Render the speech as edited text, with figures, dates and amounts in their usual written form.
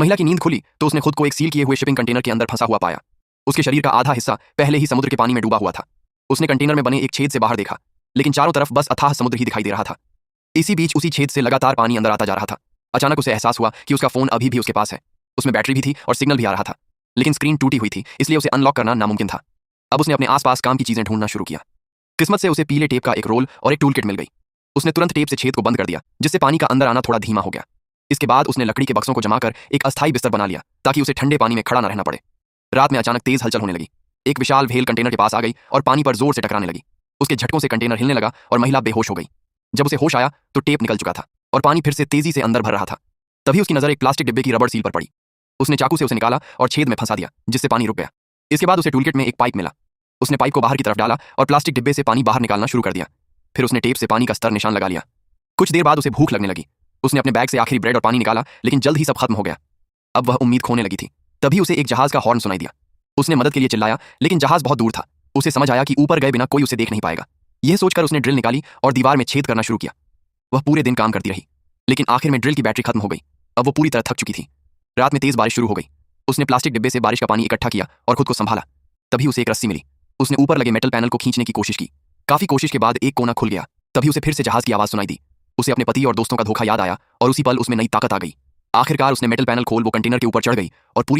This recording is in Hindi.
महिला की नींद खुली तो उसने खुद को एक सील किए हुए शिपिंग कंटेनर के अंदर फंसा हुआ पाया। उसके शरीर का आधा हिस्सा पहले ही समुद्र के पानी में डूबा हुआ था। उसने कंटेनर में बने एक छेद से बाहर देखा, लेकिन चारों तरफ बस अथाह समुद्र ही दिखाई दे रहा था। इसी बीच उसी छेद से लगातार पानी अंदर आता जा रहा था। अचानक उसे एहसास हुआ कि उसका फोन अभी भी उसके पास है। उसमें बैटरी भी थी और सिग्नल भी आ रहा था, लेकिन स्क्रीन टूटी हुई थी, इसलिए उसे अनलॉक करना नामुमकिन था। अब उसने अपने आसपास काम की चीजें ढूंढना शुरू किया। किस्मत से उसे पीले टेप का एक रोल और एक टूल किट मिल गई। उसने तुरंत टेप से छेद को बंद कर दिया, जिससे पानी का अंदर आना थोड़ा धीमा हो गया। इसके बाद उसने लकड़ी के बक्सों को जमाकर एक अस्थायी बिस्तर बना लिया, ताकि उसे ठंडे पानी में खड़ा न रहना पड़े। रात में अचानक तेज हलचल होने लगी। एक विशाल व्हेल कंटेनर के पास आ गई और पानी पर जोर से टकराने लगी। उसके झटकों से कंटेनर हिलने लगा और महिला बेहोश हो गई। जब उसे होश आया तो टेप निकल चुका था और पानी फिर से तेजी से अंदर भर रहा था। तभी उसकी नजर एक प्लास्टिक डिब्बे की रबड़ सील पर पड़ी। उसने चाकू से उसे निकाला और छेद में फंसा दिया, जिससे पानी रुक गया। इसके बाद उसे टूलकिट में एक पाइप मिला। उसने पाइप को बाहर की तरफ डाला और प्लास्टिक डिब्बे से पानी बाहर निकालना शुरू कर दिया। फिर उसने टेप से पानी का स्तर निशान लगा लिया। कुछ देर बाद उसे भूख लगने लगी। उसने अपने बैग से आखिरी ब्रेड और पानी निकाला, लेकिन जल्द ही सब खत्म हो गया। अब वह उम्मीद खोने लगी थी। तभी उसे एक जहाज का हॉर्न सुनाई दिया। उसने मदद के लिए चिल्लाया, लेकिन जहाज बहुत दूर था। उसे समझ आया कि ऊपर गए बिना कोई उसे देख नहीं पाएगा। यह सोचकर उसने ड्रिल निकाली और दीवार में छेद करना शुरू किया। वह पूरे दिन काम करती रही, लेकिन आखिर में ड्रिल की बैटरी खत्म हो गई। अब वो पूरी तरह थक चुकी थी। रात में तेज बारिश शुरू हो गई। उसने प्लास्टिक डिब्बे से बारिश का पानी इकट्ठा किया और खुद को संभाला। तभी उसे एक रस्सी मिली। उसने ऊपर लगे मेटल पैनल को खींचने की कोशिश की। काफी कोशिश के बाद एक कोना खुल गया। तभी उसे फिर से जहाज की आवाज सुनाई दी। उसे अपने पति और दोस्तों का धोखा याद आया और उसी पल उसमें नई ताकत आ गई। आखिरकार उसने मेटल पैनल खोल वो कंटेनर के ऊपर चढ़ गई और पूरी